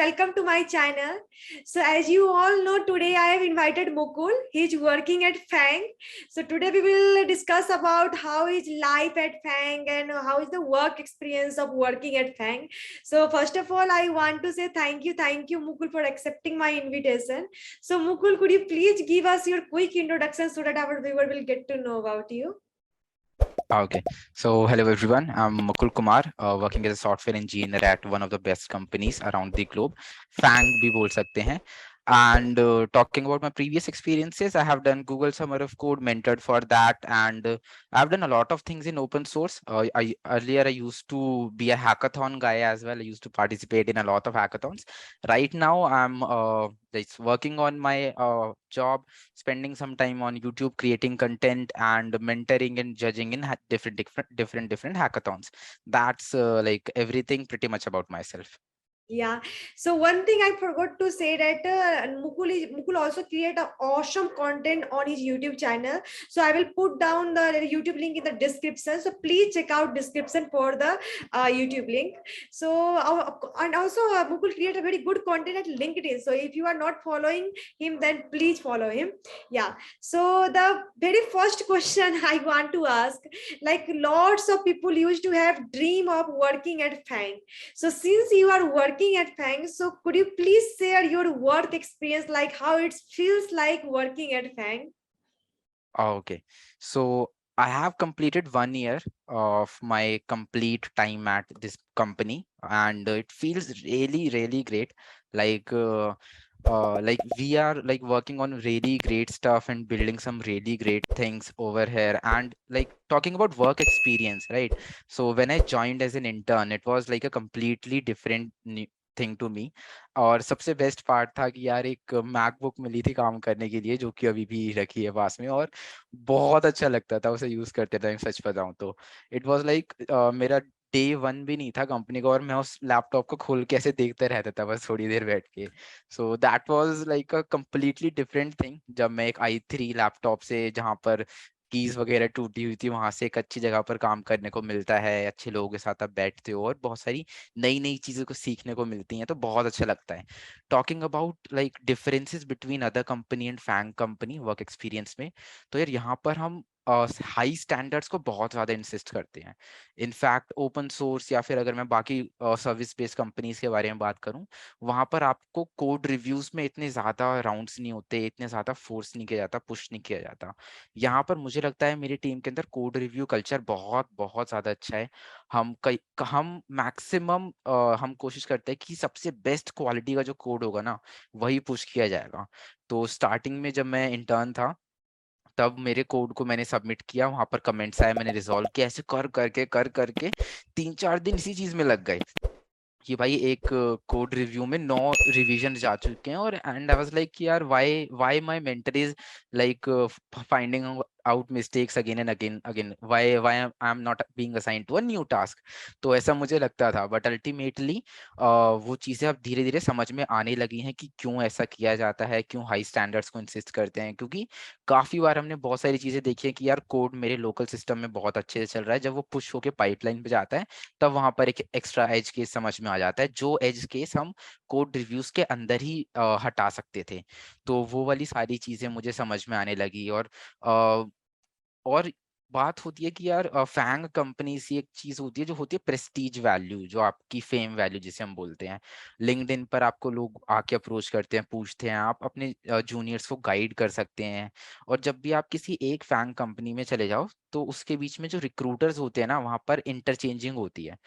welcome to my channel. So as you all know, today I have invited Mukul. He's working at Fang. So today we will discuss about how is life at Fang and how is the work experience of working at Fang. So first of all, I want to say thank you Mukul for accepting my invitation. So Mukul, could you please give us your quick introduction so that our viewer will get to know about you? Okay, so hello everyone. I'm Mukul Kumar, working as a software engineer at one of the best companies around the globe. Fang भी बोल सकते हैं. And talking about my previous experiences, I have done Google Summer of Code, mentored for that, and I've done a lot of things in open source. Earlier I used to be a hackathon guy as well. I used to participate in a lot of hackathons. Right now, I'm just working on my job, spending some time on YouTube, creating content and mentoring and judging in different hackathons. That's like everything pretty much about myself. Yeah. So one thing I forgot to say that Mukul also create a awesome content on his YouTube channel. So I will put down the YouTube link in the description. So please check out description for the YouTube link. So and also Mukul create a very good content at LinkedIn. So if you are not following him, then please follow him. Yeah. So the very first question I want to ask, like lots of people used to have dream of working at Fang. So since you are working at Fang, so could you please share your work experience, like how it feels like working at Fang? Okay, so I have completed 1 year of my complete time at this company, and it feels really great. Like like we are like working on really great stuff and building some really great things over here. And like talking about work experience, right? So when I joined as an intern, it was like a completely different thing to me. और सबसे best part था कि यार एक MacBook मिली थी काम करने के लिए, जो कि अभी भी रखी है पास में, और बहुत अच्छा लगता था उसे यूज करते टाइम, सच बताऊं तो. इट वाज लाइक मेरा डे 1 भी नहीं था कंपनी का, और मैं उस लैपटॉप को खोल के ऐसे देखते रहता था बस थोड़ी देर बैठ के. So that was like a completely different thing. जब मैं एक i3 लैपटॉप से, जहाँ पर कीज वगैरह टूटी हुई थी, वहां से एक अच्छी जगह पर काम करने को मिलता है, अच्छे लोगों के साथ आप बैठते हो और बहुत सारी नई नई चीजें को सीखने को मिलती हैं, तो बहुत अच्छा लगता है. Talking about like differences between other company and FAANG company work experience में, तो यार यहाँ पर हम हाई स्टैंडर्ड्स को बहुत ज़्यादा इंसिस्ट करते हैं. इनफैक्ट ओपन सोर्स या फिर अगर मैं बाकी सर्विस बेस्ड कंपनीज के बारे में बात करूं, वहां पर आपको कोड रिव्यूज में इतने ज़्यादा राउंड्स नहीं होते, इतने ज़्यादा फोर्स नहीं किया जाता, पुश नहीं किया जाता. यहाँ पर मुझे लगता है मेरी टीम के अंदर कोड रिव्यू कल्चर बहुत बहुत ज़्यादा अच्छा है. हम मैक्सिमम हम कोशिश करते हैं कि सबसे बेस्ट क्वालिटी का जो कोड होगा ना, वही पुश किया जाएगा. तो स्टार्टिंग में जब मैं इंटर्न था, तब मेरे कोड को मैंने सबमिट किया, वहां पर कमेंट्स आए, मैंने रिजॉल्व किया, ऐसे कर करके 3-4 दिन इसी चीज में लग गए कि भाई एक कोड रिव्यू में 9 रिवीजन जा चुके हैं. और एंड आई वाज लाइक यार, why my mentor is like finding out mistakes again and again, why I am not being assigned to a new task. तो ऐसा मुझे लगता था, बट अल्टीमेटली वो चीजें अब धीरे धीरे समझ में आने लगी हैं कि क्यों ऐसा किया जाता है, क्यों हाई स्टैंडर्ड्स को इंसिस्ट करते हैं. क्योंकि काफी बार हमने बहुत सारी चीजें देखी है कि यार कोड मेरे लोकल सिस्टम में बहुत अच्छे से चल रहा है, जब वो पुश होके पाइपलाइन पे जाता है, तब वहां पर एक एक्स्ट्रा एज केस समझ में आ जाता है, जो एज केस हम कोड रिव्यूज के अंदर ही हटा सकते थे. तो वो वाली सारी चीजें मुझे समझ में आने लगी. अ, और बात होती है कि यार फैंग कंपनी से एक चीज होती है, जो होती है प्रेस्टीज वैल्यू, जो आपकी फेम वैल्यू जिसे हम बोलते हैं. लिंक्डइन पर आपको लोग आके अप्रोच करते हैं, पूछते हैं, आप अपने जूनियर्स को गाइड कर सकते हैं. और जब भी आप किसी एक फैंग कंपनी में चले जाओ, तो उसके बीच में जो रिक्रूटर्स होते हैं ना, वहां पर इंटरचेंजिंग होती है.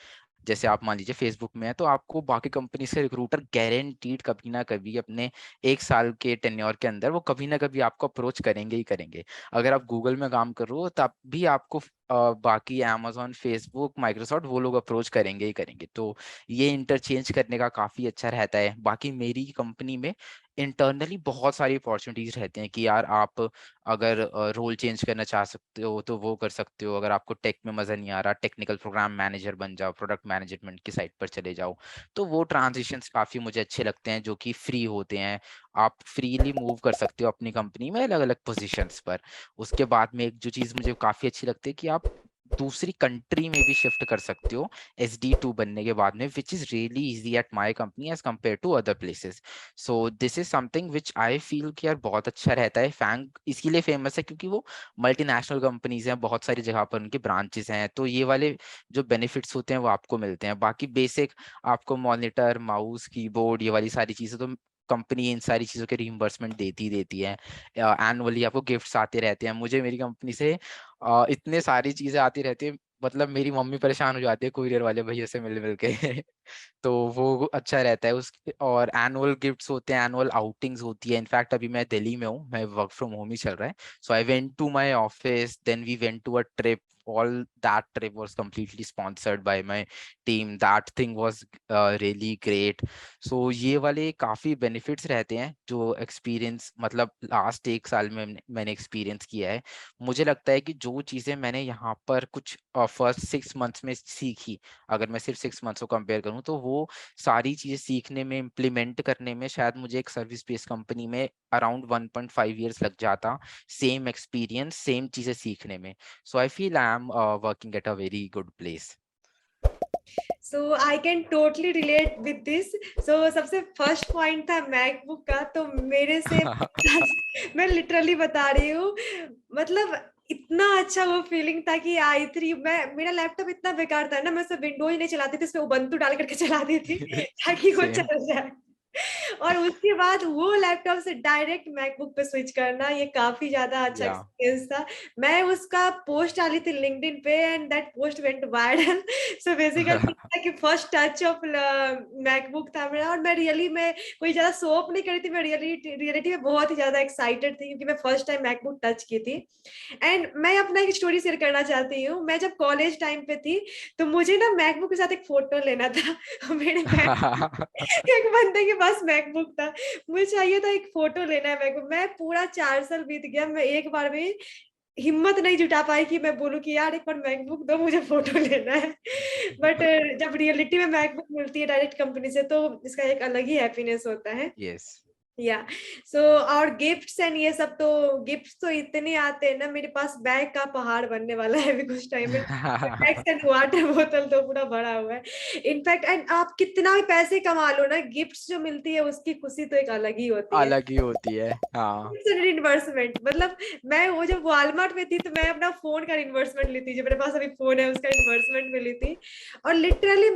जैसे आप मान लीजिए फेसबुक में है, तो आपको बाकी कंपनी से रिक्रूटर गारंटीड कभी ना कभी अपने 1 साल के टेन्योर के अंदर वो कभी ना कभी आपको अप्रोच करेंगे ही करेंगे. अगर आप गूगल में काम कर रहे हो, तब भी आपको बाकी amazon, फेसबुक, माइक्रोसॉफ्ट, वो लोग अप्रोच करेंगे ही करेंगे. तो ये इंटरचेंज करने का काफी अच्छा रहता है. बाकी मेरी कंपनी में इंटरनली बहुत सारी अपॉर्चुनिटीज रहते हैं कि यार आप अगर रोल चेंज करना चाह सकते हो तो वो कर सकते हो. अगर आपको टेक में मजा नहीं आ रहा, टेक्निकल प्रोग्राम मैनेजर बन जाओ, प्रोडक्ट मैनेजमेंट की साइड पर चले जाओ. तो वो ट्रांजिशंस काफी मुझे अच्छे लगते हैं, जो कि फ्री होते हैं. आप फ्रीली मूव कर सकते हो अपनी कंपनी में अलग अलग पोजीशंस पर. उसके बाद में एक जो चीज मुझे काफी अच्छी लगती है कि आप दूसरी कंट्री में भी शिफ्ट कर सकते हो SD2 बनने के बाद में, which is really easy at my company as compare to other places. So this is something which I feel कि यार बहुत अच्छा रहता है। फैंग इसके लिए फेमस है क्योंकि वो मल्टीनेशनल कंपनीज हैं, बहुत सारी जगह पर उनके ब्रांचेस हैं, तो ये वाले जो बेनिफिट्स होते हैं वो आपको मिलते हैं। बाकी बेसिक आपको मॉनिटर, माउस, कीबोर्ड, ये वाली सारी चीजें तो कंपनी इन सारी चीज़ों के रिइंबर्समेंट देती है। एनुअली आपको गिफ्ट्स आते रहते हैं। मुझे मेरी कंपनी से इतने सारी चीज़ें आती रहती है, मतलब मेरी मम्मी परेशान हो जाती है कुरियर वाले भैया से मिल मिल के तो वो अच्छा रहता है उस। और एनुअल गिफ्ट्स होते हैं, एनुअल आउटिंग्स होती है। इनफैक्ट अभी मैं दिल्ली में हूँ, मैं वर्क फ्रॉम होम ही चल रहा है। So I went to my office, then we went to a trip, all that trip was completely sponsored by my team. That thing was really great. So ये वाले काफी बेनिफिट्स रहते हैं जो experience, मतलब लास्ट 1 साल में मैंने एक्सपीरियंस किया है। मुझे लगता है कि जो चीजें मैंने यहाँ पर कुछ फर्स्ट 6 मंथ्स में सीखी, अगर मैं सिर्फ 6 मंथ्स को कंपेयर करूँ, तो वो सारी चीजें सीखने में, इम्प्लीमेंट करने में शायद मुझे एक सर्विस बेस्ड कंपनी में अराउंड 1.5 years लग जाता, सेम एक्सपीरियंस, सेम चीजें सीखने में। So I feel I am working at a very good place. So I can totally relate with this. So सबसे फर्स्ट पॉइंट था मैकबुक का, तो मेरे से मैं लिटरली बता रही हूँ, मतलब इतना अच्छा वो फीलिंग था कि i3, मैं मेरा लैपटॉप इतना बेकार था ना, मैं सिर्फ विंडोज नहीं चलाती थी, उसमें उबंटू डाल करके चलाती थी ताकि वो सेम। चल जाए। और उसके बाद वो लैपटॉप से डायरेक्ट मैकबुक पे स्विच करना, ये काफी ज्यादा अच्छा या एक्सपीरियंस था। मैं उसका पोस्ट डाली थी लिंक्डइन पे and that post went viral. So basically कि फर्स्ट टच ऑफ मैकबुक था मेरा, और मैं रियली में कोई ज्यादा शो ऑफ नहीं करी थी, मैं रियलिटी में बहुत ही ज्यादा एक्साइटेड थी क्योंकि मैं फर्स्ट टाइम मैकबुक टच की थी। एंड मैं अपना एक स्टोरी शेयर करना चाहती हूँ। मैं जब कॉलेज टाइम पे थी तो मुझे ना मैकबुक के साथ एक फोटो लेना था। मेरे एक बंदे के पास मैकबुक था, मुझे चाहिए था एक फोटो लेना है मैकबुक। मैं पूरा 4 साल बीत गया, मैं एक बार भी हिम्मत नहीं जुटा पाई कि मैं बोलूँ कि यार एक बार मैकबुक दो, मुझे फोटो लेना है। बट जब रियलिटी में मैकबुक मिलती है डायरेक्ट कंपनी से, तो इसका एक अलग ही हैप्पीनेस होता है। यस। या सो और गिफ्ट्स एंड ये सब, तो गिफ्ट्स तो इतने आते हैं ना, मेरे पास बैग का पहाड़ बनने वाला है अभी कुछ टाइम में। बैग्स एंड वाटर बोतल तो पूरा भरा हुआ है इनफैक्ट। एंड आप कितना भी पैसे कमा लो ना, गिफ्ट्स जो मिलती है उसकी खुशी तो एक अलग ही होती है। अलग ही होती है, हाँ। रिइंबर्समेंट, मतलब मैं वो जब वॉलमार्ट में थी तो मैं अपना फोन का रिइंबर्समेंट ली थी, जो मेरे पास अभी फोन है उसका रिइंबर्समेंट मिली थी। और लिटरली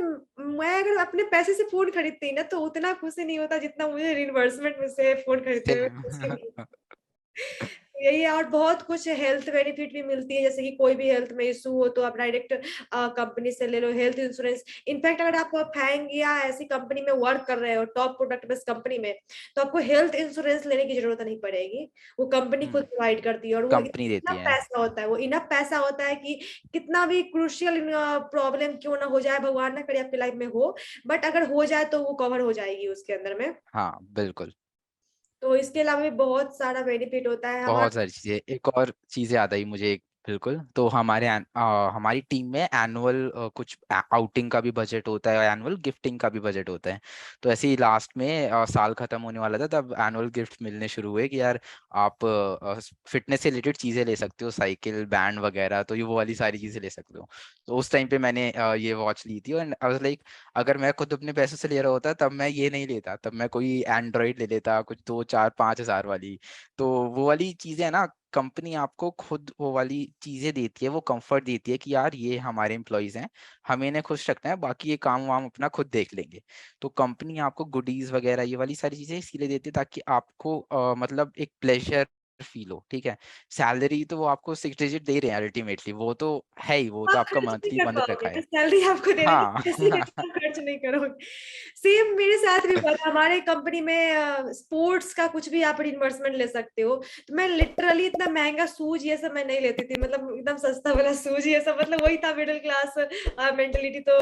मैं अगर अपने पैसे से फोन खरीदती ना तो उतना खुशी नहीं होता जितना मुझे रिइंबर्समेंट में से फोन खरीदते हुए सेम। खुशी मिली। यही है। और बहुत कुछ हेल्थ बेनिफिट भी मिलती है, जैसे कि कोई भी हेल्थ में इशू हो तो आप डायरेक्ट कंपनी से ले लो हेल्थ इंश्योरेंस। इनफैक्ट अगर आप फैंग या ऐसी कंपनी में वर्क कर रहे हो, टॉप प्रोडक्ट बेस्ड कंपनी में, तो आपको हेल्थ इंश्योरेंस लेने की जरूरत नहीं पड़ेगी, वो कंपनी खुद प्रोवाइड करती है। और वो कंपनी इतना देती है। पैसा होता है, वो इनफ पैसा होता है कि कितना भी क्रूशियल प्रॉब्लम क्यों ना हो जाए, भगवान ना करे आपकी लाइफ में हो, बट अगर हो जाए तो वो कवर हो जाएगी उसके अंदर में। हाँ बिल्कुल। तो इसके अलावा भी बहुत सारा बेनिफिट होता है बहुत हमारा। सारी चीजें, एक और चीज याद आई मुझे एक, बिल्कुल। तो हमारी टीम में एनुअल कुछ आउटिंग का भी बजट होता है, एनुअल गिफ्टिंग का भी बजट होता है। तो ऐसे ही लास्ट में साल खत्म होने वाला था, तब एनुअल गिफ्ट मिलने शुरू हुए कि यार आप फिटनेस से रिलेटेड चीजें ले सकते हो, साइकिल, बैंड वगैरह, तो ये वो वाली सारी चीजें ले सकते हो। तो उस टाइम पे मैंने ये वॉच ली थी, और आई वाज लाइक, अगर मैं खुद अपने पैसों से ले रहा होता तब मैं ये नहीं लेता, तब मैं कोई एंड्रॉइड ले लेता, कुछ 2, 4, 5 हज़ार वाली। तो वो वाली चीजें है ना, कंपनी आपको खुद वो वाली चीजें देती है, वो कंफर्ट देती है कि यार ये हमारे एम्प्लॉयज हैं, हमें इन्हें खुश रखना है, बाकी ये काम वाम अपना खुद देख लेंगे। तो कंपनी आपको गुडीज वगैरह ये वाली सारी चीजें इसीलिए देती है ताकि आपको मतलब एक प्लेजर फील हो, ठीक है। सैलरी तो वो आपको 6 डिजिट दे रहे हैं अल्टीमेटली, वो तो है ही, वो तो आप आपका खर्च नहीं मंथली कर बंद पाओगे, रखा तो है। सैलरी आपको दे देंगे, हाँ। पैसे देंगे, आप खर्च नहीं करोगे। सेम मेरे साथ भी हुआ था। हमारे कंपनी में स्पोर्ट्स का कुछ भी आप रिइंबर्समेंट ले सकते हो, तो मैं लिटरली इतना महंगा शूज ये सब मैं नहीं लेती थी, मतलब एकदम सस्ता वाला शूज ये सब, मतलब वही था मिडिल क्लास मेंटेलिटी। तो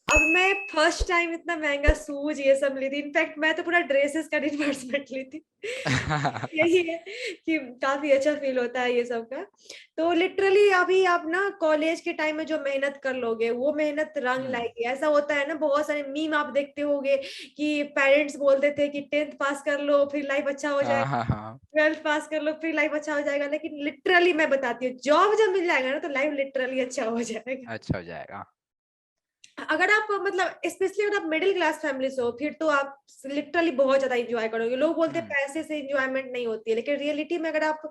अब मैं फर्स्ट टाइम इतना महंगा शूज ये सब ली थी, इनफैक्ट मैं तो पूरा ड्रेसेस का रिइंबर्समेंट ली थी। यही है कि काफी अच्छा फील होता है ये सब का। तो लिटरली अभी आप ना कॉलेज के टाइम में जो मेहनत कर लोगे वो मेहनत रंग लाएगी। ऐसा होता है ना, बहुत सारे मीम आप देखते होगे कि पेरेंट्स बोलते थे कि 10th पास कर लो फिर लाइफ अच्छा हो हाँ जाएगा, हाँ हाँ, 12th पास कर लो फिर लाइफ अच्छा हो जाएगा, लेकिन लिटरली मैं बताती हूँ जॉब जब मिल जाएगा ना तो लाइफ लिटरली अच्छा हो जाएगा। अच्छा हो जाएगा। अगर आप मतलब स्पेशली अगर आप मिडिल क्लास फैमिली से हो फिर तो आप लिटरली बहुत ज्यादा एंजॉय करोगे। लोग बोलते हैं हम्म, पैसे से एंजॉयमेंट नहीं होती है, लेकिन रियलिटी में अगर आप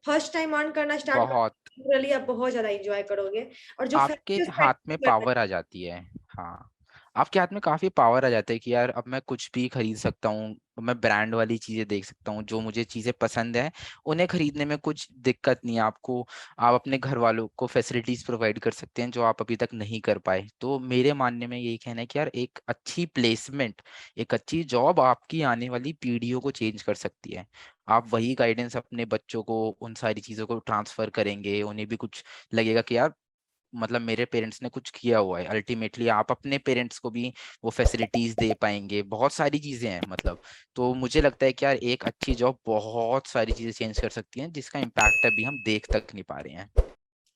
फर्स्ट टाइम अर्न करना स्टार्ट बहुत। करोगे लिटरली आप बहुत ज्यादा एंजॉय करोगे। और जो आपके फैमिली हाथ में करना पावर आ जाती है। हाँ, आपके हाथ में काफी पावर आ जाता है कि यार अब मैं कुछ भी खरीद सकता हूँ, मैं ब्रांड वाली चीजें देख सकता हूँ, जो मुझे चीजें पसंद है उन्हें खरीदने में कुछ दिक्कत नहीं है आपको। आप अपने घर वालों को फैसिलिटीज प्रोवाइड कर सकते हैं जो आप अभी तक नहीं कर पाए। तो मेरे मानने में यही कहना है कि यार एक अच्छी प्लेसमेंट, एक अच्छी जॉब आपकी आने वाली पीढ़ियों को चेंज कर सकती है। आप वही गाइडेंस अपने बच्चों को उन सारी चीजों को ट्रांसफर करेंगे, उन्हें भी कुछ लगेगा कि यार मतलब मेरे पेरेंट्स ने कुछ किया हुआ है। अल्टीमेटली आप अपने पेरेंट्स को भी वो फैसिलिटीज दे पाएंगे, बहुत सारी चीजें हैं मतलब। तो मुझे लगता है कि यार एक अच्छी जॉब बहुत सारी चीजें चेंज कर सकती हैं जिसका इम्पैक्ट अभी हम देख तक नहीं पा रहे हैं।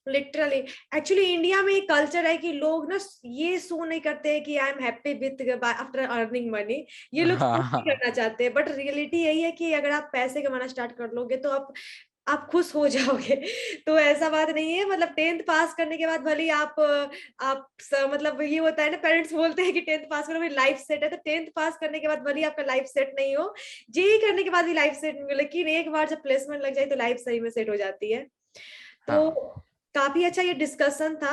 लिटरली। एक्चुअली इंडिया में एक कल्चर है कि लोग ना ये शो नहीं करते हैं कि I am happy with after earning money. ये लोग शो हाँ नहीं हाँ करना चाहते, बट रियलिटी यही है कि अगर आप पैसे कमाना स्टार्ट कर लोगे तो आप खुश हो जाओगे। तो ऐसा बात नहीं है, मतलब 10th पास करने के बाद भले ही मतलब ये होता है ना, पेरेंट्स बोलते हैं कि 10th पास करो फिर लाइफ सेट है, तो 10th पास करने के बाद भले ही आपका लाइफ सेट नहीं हो, जेई करने के बाद भी लाइफ सेट नहीं हो, लेकिन एक बार जब प्लेसमेंट लग जाए तो लाइफ सही में सेट हो जाती है। तो हाँ। काफी अच्छा ये डिस्कशन था।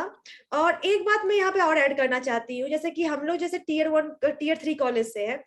और एक बात मैं यहाँ पे और ऐड करना चाहती हूँ, जैसे कि हम लोग जैसे टीयर 1 टीयर 3 कॉलेज से है,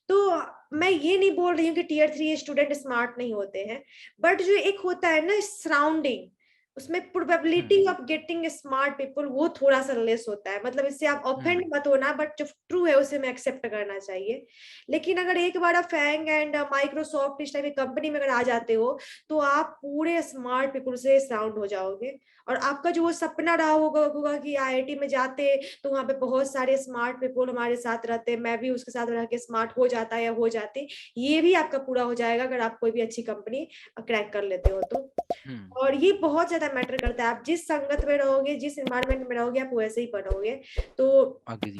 तो मैं ये नहीं बोल रही हूँ कि टीयर 3 स्टूडेंट स्मार्ट नहीं होते हैं, बट जो एक होता है ना सराउंडिंग, उसमें probability hmm of getting smart people वो थोड़ा सा लेस होता है। मतलब इससे आप ऑफेंड हम्म मत होना, बट जो ट्रू है उसे मैं एक्सेप्ट करना चाहिए। लेकिन अगर एक बार आप फैंग एंड माइक्रोसॉफ्ट इस टाइप की कंपनी में अगर आ जाते हो तो आप पूरे स्मार्ट पीपल से सराउंड हो जाओगे। और आपका जो वो सपना रहा होगा कि आईआईटी में जाते तो वहां पे बहुत सारे स्मार्ट पीपल हमारे साथ रहते, मैं भी उसके साथ रह के स्मार्ट हो जाता या हो जाती, ये भी आपका पूरा हो जाएगा अगर आप कोई भी अच्छी कंपनी क्रैक कर लेते हो तो। हम्म। और ये बहुत ज्यादा मैटर करता है, आप जिस संगत में रहोगे जिस इन्वायरमेंट में रहोगे आप वैसे ही बनोगे। तो अग्री।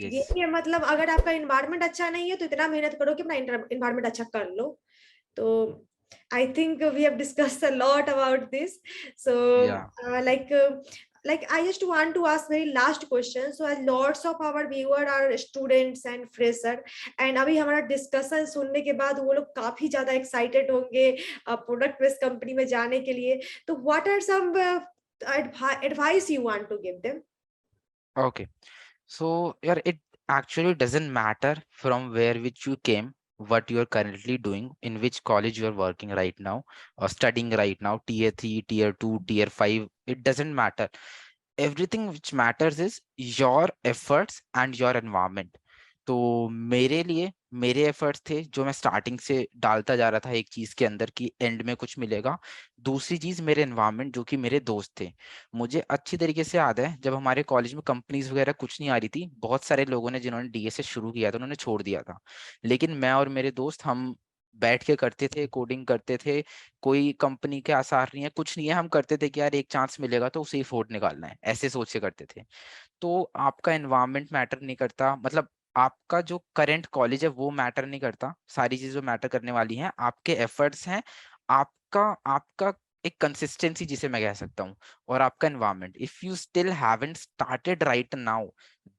ये यस। है, मतलब अगर आपका इन्वायरमेंट अच्छा नहीं है तो इतना मेहनत करो कि अपना इन्वायरमेंट अच्छा कर लो। तो I think we have discussed a lot about this. So, या like I just want to ask very last question. So, as lots of our viewer are students and fresher, and अभी हमारा discussion सुनने के बाद वो लोग काफी ज्यादा एक्साइटेड होंगे प्रोडक्ट बेस्ड कंपनी में जाने के लिए। तो what are some advice you want to give them? Okay, so यार it actually doesn't matter from where which you came, what you are currently doing, in which college you are working right now or studying right now, tier 3, tier 2, tier 5, it doesn't matter. Everything which matters is your efforts and your environment. तो मेरे लिए मेरे efforts थे जो मैं starting से डालता जा रहा था एक चीज के अंदर कि एंड में कुछ मिलेगा। दूसरी चीज मेरे एनवायरनमेंट जो कि मेरे दोस्त थे। मुझे अच्छी तरीके से याद है जब हमारे कॉलेज में कंपनीज वगैरह कुछ नहीं आ रही थी, बहुत सारे लोगों ने जिन्होंने डीएसए शुरू किया था उन्होंने छोड़ दिया था, लेकिन मैं और मेरे दोस्त हम बैठ के करते थे, कोडिंग करते थे। कोई कंपनी के आसार नहीं है, कुछ नहीं है, हम करते थे कि यार एक चांस मिलेगा तो उसे ही फोड़ निकालना है, ऐसे सोच के करते थे। तो आपका एनवायरनमेंट मैटर नहीं करता, मतलब आपका जो करंट कॉलेज है वो मैटर नहीं करता, सारी चीजें मैटर करने वाली हैं आपके एफर्ट्स हैं, आपका आपका एक कंसिस्टेंसी जिसे मैं कह सकता हूँ, और आपका environment. If you still haven't started right now,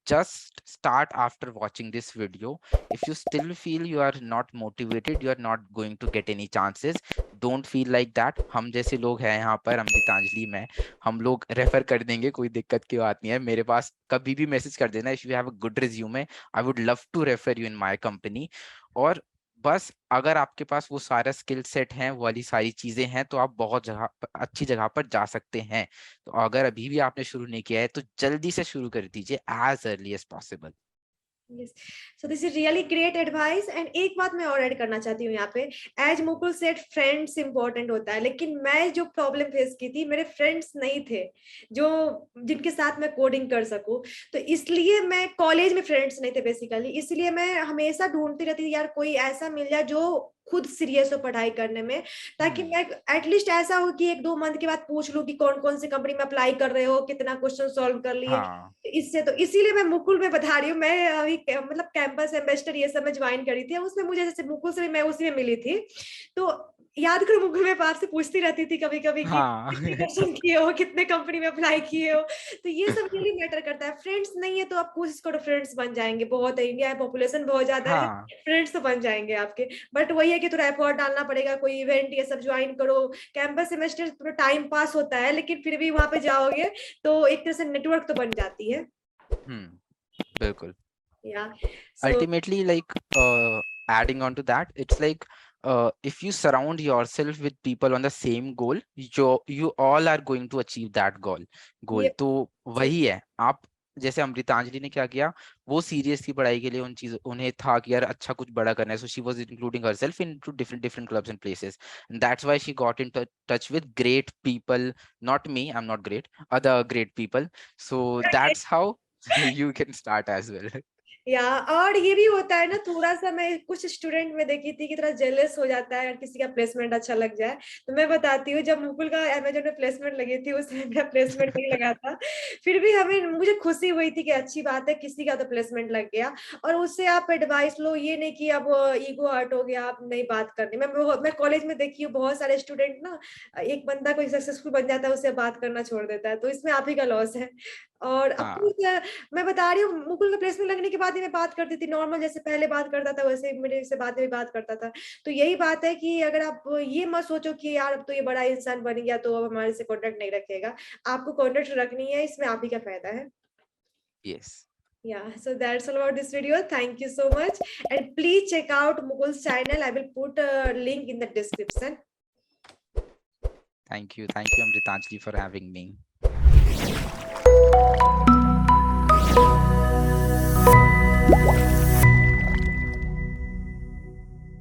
just start after watching this video. If you still feel you are not motivated, you are not going to get any chances, don't feel like that. हम जैसे लोग हैं यहाँ पर, अमृतांजलि में, हम लोग refer कर देंगे, कोई दिक्कत की बात नहीं है। मेरे पास कभी भी मैसेज कर देना, if you have a good resume I would love to refer you in my company. और बस अगर आपके पास वो सारा स्किल सेट है, वो वाली सारी चीजें हैं, तो आप बहुत अच्छी जगह पर जा सकते हैं। तो अगर अभी भी आपने शुरू नहीं किया है तो जल्दी से शुरू कर दीजिए, as early as possible. Yes. So this is really great advice. And एक बात मैं और ऐड करना चाहती हूँ यहाँ पे, as Mukul said friends important होता है, लेकिन मैं जो प्रॉब्लम फेस की थी, मेरे फ्रेंड्स नहीं थे जो जिनके साथ मैं कोडिंग कर सकूं, तो इसलिए मैं कॉलेज में फ्रेंड्स नहीं थे बेसिकली, इसलिए मैं हमेशा ढूंढती रहती थी यार कोई ऐसा मिल जाए जो खुद सीरियस हो पढ़ाई करने में, ताकि मैं एटलीस्ट ऐसा हो कि 1-2 मंथ के बाद पूछ लूं कि कौन कौन सी कंपनी में अप्लाई कर रहे हो, कितना क्वेश्चन सॉल्व कर लिए। हाँ इससे तो इसीलिए मैं मुकुल में बता रही हूँ, मैं अभी मतलब कैंपस एम्बेसडर ये सब में ज्वाइन करी थी, उसमें मुझे जैसे मुकुल से मैं उसी में मिली थी, तो याद करो मुकुल मैं आपसे पूछती रहती थी कभी कभी कि हाँ कितने क्वेश्चन किए हो, कितने कंपनी में अप्लाई किए हो, तो ये सब रियली मैटर करता है। फ्रेंड्स नहीं है तो आप कोशिश करो, फ्रेंड्स बन जाएंगे, बहुत है, इंडिया में पॉपुलेशन बहुत ज्यादा है, हाँ फ्रेंड्स तो बन जाएंगे आपके, बट वही है कि थोड़ा एफर्ट डालना पड़ेगा, कोई इवेंट ये सब ज्वाइन करो। कैंपस सेमेस्टर थोड़ा टाइम पास होता है, लेकिन फिर भी वहां पे जाओगे तो एक तरह से नेटवर्क तो बन जाती है। बिल्कुल। Yeah. So Ultimately, like adding on to that, it's like if you surround yourself with people on the same goal, you all are going to achieve that goal. ये तो वही है। आप जैसे अमृतांजलि ने क्या किया, वो सीरियस थी पढ़ाई के लिए, उन्हें था कि यार अच्छा कुछ बड़ा करना है, so she was including herself into different clubs and places, and that's why she got in touch with great people. Not me, I'm not great, other great people. So that's how you can start as well. या और ये भी होता है ना, थोड़ा सा मैं कुछ स्टूडेंट में देखी थी कि थोड़ा जेलस हो जाता है अगर किसी का प्लेसमेंट अच्छा लग जाए। तो मैं बताती हूँ, जब मुकुल का अमेजोन में प्लेसमेंट लगी थी, उसमें मेरा प्लेसमेंट नहीं लगा था, फिर भी मुझे खुशी हुई थी कि अच्छी बात है किसी का तो प्लेसमेंट लग गया। और उससे आप एडवाइस लो, ये नहीं कि अब ईगो हर्ट हो गया, आप नहीं बात करनी। मैं कॉलेज में देखी हूँ बहुत सारे स्टूडेंट ना, एक बंदा कोई सक्सेसफुल बन जाता है उससे बात करना छोड़ देता है, तो इसमें आप ही का लॉस है। और हाँ मैं बता रही हूँ, मुकुल का प्लेसमेंट लगने के बाद ही मैं बात करती थी नॉर्मल, जैसे पहले बात करता था वैसे मेरे से बाद में बात करता था। तो यही बात है कि अगर आप ये मत सोचो कि यार अब तो ये बड़ा इंसान बन गया तो अब हमारे से कॉन्टेक्ट नहीं रखेगा, आपको कॉन्टेक्ट रखनी है, इसमें आप ही का फायदा है। yes. Yeah, so that's all about this video. Thank you so much, and please check out Mukul's channel. I will put a link in the description. Thank you, Amritanjali, for having me.